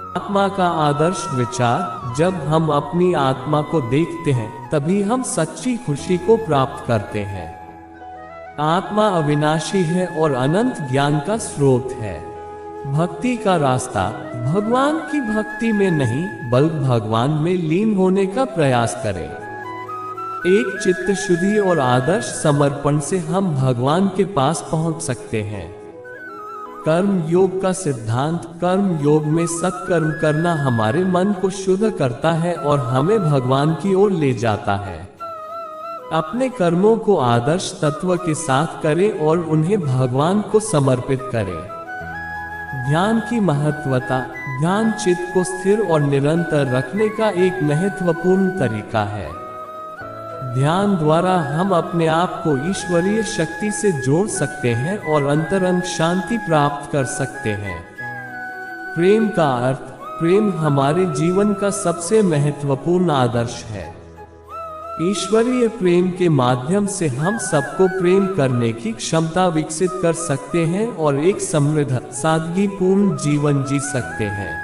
आत्मा का आदर्श विचार। जब हम अपनी आत्मा को देखते हैं तभी हम सच्ची खुशी को प्राप्त करते हैं। आत्मा अविनाशी है और अनंत ज्ञान का स्रोत है। भक्ति का रास्ता। भगवान की भक्ति में नहीं बल्कि भगवान में लीन होने का प्रयास करें। एक चित्त शुद्धि और आदर्श समर्पण से हम भगवान के पास पहुंच सकते हैं। कर्म योग का सिद्धांत। कर्म योग में सत्कर्म करना हमारे मन को शुद्ध करता है और हमें भगवान की ओर ले जाता है। अपने कर्मों को आदर्श तत्व के साथ करें और उन्हें भगवान को समर्पित करें। ध्यान की महत्वता। ध्यान चित्त को स्थिर और निरंतर रखने का एक महत्वपूर्ण तरीका है। ध्यान द्वारा हम अपने आप को ईश्वरीय शक्ति से जोड़ सकते हैं और अंतरंग शांति प्राप्त कर सकते हैं। प्रेम का अर्थ। प्रेम हमारे जीवन का सबसे महत्वपूर्ण आदर्श है। ईश्वरीय प्रेम के माध्यम से हम सबको प्रेम करने की क्षमता विकसित कर सकते हैं और एक समृद्ध सादगीपूर्ण जीवन जी सकते हैं।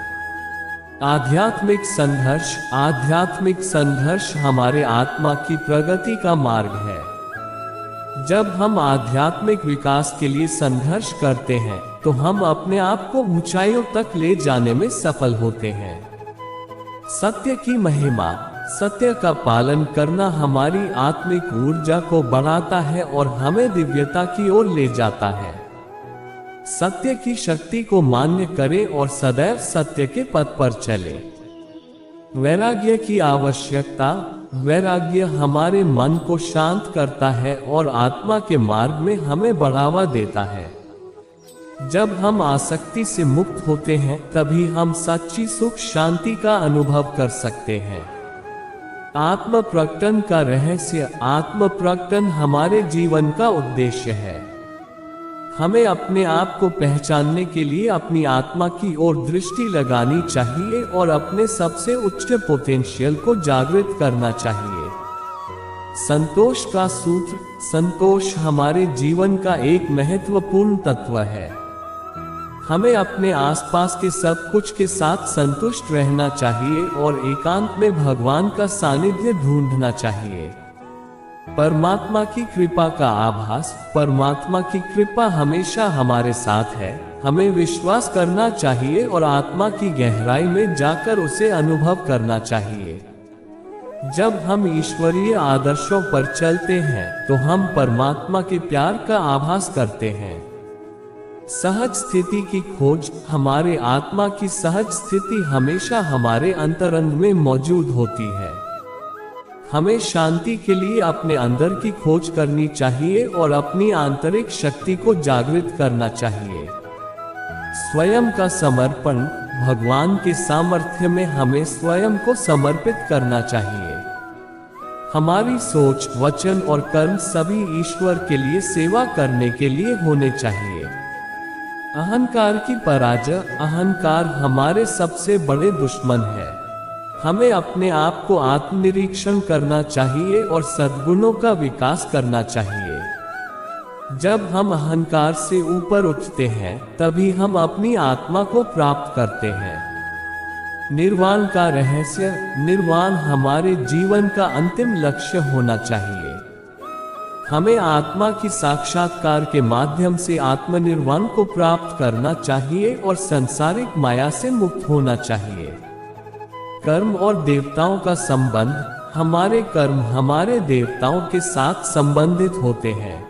आध्यात्मिक संघर्ष। आध्यात्मिक संघर्ष हमारे आत्मा की प्रगति का मार्ग है। जब हम आध्यात्मिक विकास के लिए संघर्ष करते हैं तो हम अपने आप को ऊंचाइयों तक ले जाने में सफल होते हैं। सत्य की महिमा। सत्य का पालन करना हमारी आत्मिक ऊर्जा को बढ़ाता है और हमें दिव्यता की ओर ले जाता है। सत्य की शक्ति को मान्य करें और सदैव सत्य के पथ पर चलें। वैराग्य की आवश्यकता। वैराग्य हमारे मन को शांत करता है और आत्मा के मार्ग में हमें बढ़ावा देता है। जब हम आसक्ति से मुक्त होते हैं तभी हम सच्ची सुख शांति का अनुभव कर सकते हैं। आत्म प्रकटन का रहस्य। आत्म प्रकटन हमारे जीवन का उद्देश्य है। हमें अपने आप को पहचानने के लिए अपनी आत्मा की ओर दृष्टि लगानी चाहिए और अपने सबसे उच्च पोटेंशियल को जागृत करना चाहिए। संतोष का सूत्र। संतोष हमारे जीवन का एक महत्वपूर्ण तत्व है। हमें अपने आसपास के सब कुछ के साथ संतुष्ट रहना चाहिए और एकांत में भगवान का सानिध्य ढूंढना चाहिए। परमात्मा की कृपा का आभास। परमात्मा की कृपा हमेशा हमारे साथ है। हमें विश्वास करना चाहिए और आत्मा की गहराई में जाकर उसे अनुभव करना चाहिए। जब हम ईश्वरीय आदर्शों पर चलते हैं तो हम परमात्मा के प्यार का आभास करते हैं। सहज स्थिति की खोज। हमारे आत्मा की सहज स्थिति हमेशा हमारे अंतरंग में मौजूद होती है। हमें शांति के लिए अपने अंदर की खोज करनी चाहिए और अपनी आंतरिक शक्ति को जागृत करना चाहिए। स्वयं का समर्पण। भगवान के सामर्थ्य में हमें स्वयं को समर्पित करना चाहिए। हमारी सोच, वचन और कर्म सभी ईश्वर के लिए सेवा करने के लिए होने चाहिए। अहंकार की पराजय। अहंकार हमारे सबसे बड़े दुश्मन है। हमें अपने आप को आत्मनिरीक्षण करना चाहिए और सद्गुणों का विकास करना चाहिए। जब हम अहंकार से ऊपर उठते हैं तभी हम अपनी आत्मा को प्राप्त करते हैं। निर्वाण का रहस्य। निर्वाण हमारे जीवन का अंतिम लक्ष्य होना चाहिए। हमें आत्मा की साक्षात्कार के माध्यम से आत्मनिर्वाण को प्राप्त करना चाहिए और सांसारिक माया से मुक्त होना चाहिए। कर्म और देवताओं का संबंध। हमारे कर्म हमारे देवताओं के साथ संबंधित होते हैं।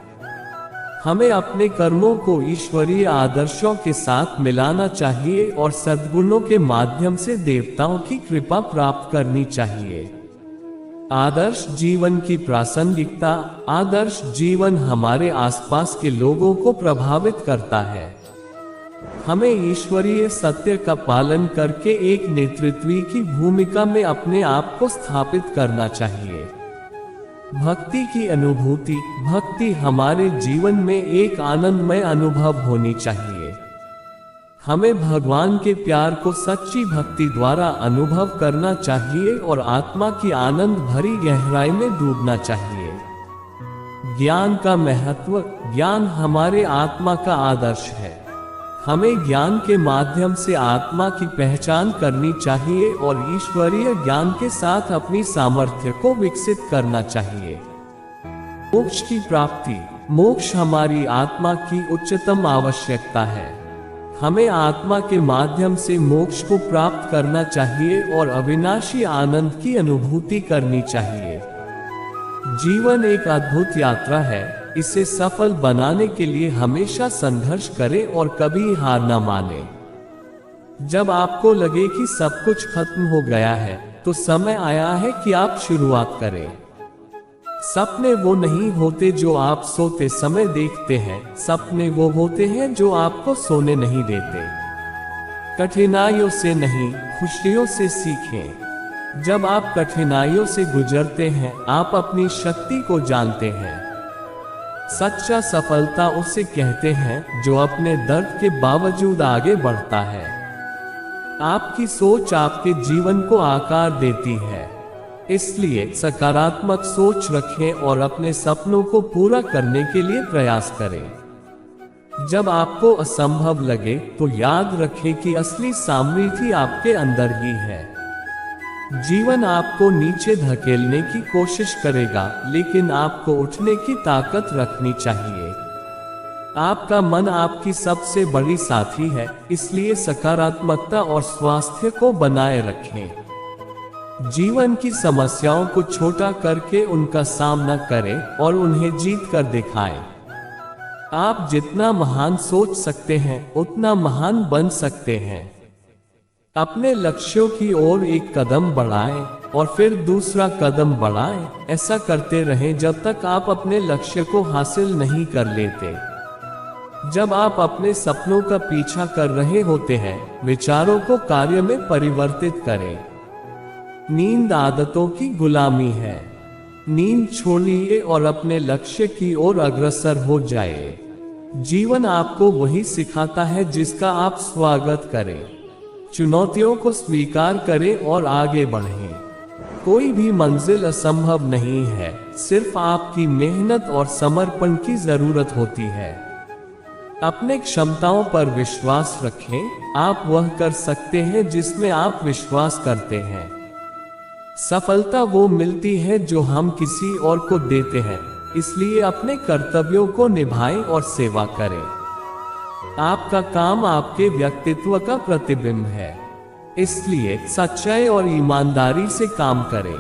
हमें अपने कर्मों को ईश्वरीय आदर्शों के साथ मिलाना चाहिए और सद्गुणों के माध्यम से देवताओं की कृपा प्राप्त करनी चाहिए। आदर्श जीवन की प्रासंगिकता। आदर्श जीवन हमारे आसपास के लोगों को प्रभावित करता है। हमें ईश्वरीय सत्य का पालन करके एक नेतृत्व की भूमिका में अपने आप को स्थापित करना चाहिए। भक्ति की अनुभूति। भक्ति हमारे जीवन में एक आनंदमय अनुभव होनी चाहिए। हमें भगवान के प्यार को सच्ची भक्ति द्वारा अनुभव करना चाहिए और आत्मा की आनंद भरी गहराई में डूबना चाहिए। ज्ञान का महत्व। ज्ञान हमारे आत्मा का आदर्श है। हमें ज्ञान के माध्यम से आत्मा की पहचान करनी चाहिए और ईश्वरीय ज्ञान के साथ अपनी सामर्थ्य को विकसित करना चाहिए। मोक्ष की प्राप्ति। मोक्ष हमारी आत्मा की उच्चतम आवश्यकता है। हमें आत्मा के माध्यम से मोक्ष को प्राप्त करना चाहिए और अविनाशी आनंद की अनुभूति करनी चाहिए। जीवन एक अद्भुत यात्रा है, इसे सफल बनाने के लिए हमेशा संघर्ष करें और कभी हार न माने। जब आपको लगे कि सब कुछ खत्म हो गया है, तो समय आया है कि आप शुरुआत करें। सपने वो नहीं होते जो आप सोते समय देखते हैं, सपने वो होते हैं जो आपको सोने नहीं देते। कठिनाइयों से नहीं, खुशियों से सीखें। जब आप कठिनाइयों से गुजरते हैं, आप अपनी शक्ति को जानते हैं। सच्चा सफलता उसे कहते हैं जो अपने दर्द के बावजूद आगे बढ़ता है। आपकी सोच आपके जीवन को आकार देती है, इसलिए सकारात्मक सोच रखें और अपने सपनों को पूरा करने के लिए प्रयास करें। जब आपको असंभव लगे तो याद रखें कि असली सामर्थ्य आपके अंदर ही है। जीवन आपको नीचे धकेलने की कोशिश करेगा, लेकिन आपको उठने की ताकत रखनी चाहिए। आपका मन आपकी सबसे बड़ी साथी है, इसलिए सकारात्मकता और स्वास्थ्य को बनाए रखें। जीवन की समस्याओं को छोटा करके उनका सामना करें और उन्हें जीत कर दिखाएं। आप जितना महान सोच सकते हैं, उतना महान बन सकते हैं। अपने लक्ष्यों की ओर एक कदम बढ़ाएं और फिर दूसरा कदम बढ़ाएं। ऐसा करते रहें जब तक आप अपने लक्ष्य को हासिल नहीं कर लेते। जब आप अपने सपनों का पीछा कर रहे होते हैं, विचारों को कार्य में परिवर्तित करें। नींद आदतों की गुलामी है। नींद छोड़िए और अपने लक्ष्य की ओर अग्रसर हो जाए। जीवन आपको वही सिखाता है जिसका आप स्वागत करें। चुनौतियों को स्वीकार करें और आगे बढ़ें। कोई भी मंजिल असंभव नहीं है, सिर्फ आपकी मेहनत और समर्पण की जरूरत होती है। अपने क्षमताओं पर विश्वास रखें, आप वह कर सकते हैं जिसमें आप विश्वास करते हैं। सफलता वो मिलती है जो हम किसी और को देते हैं, इसलिए अपने कर्तव्यों को निभाएं और सेवा करें। आपका काम आपके व्यक्तित्व का प्रतिबिंब है, इसलिए सच्चाई और ईमानदारी से काम करें।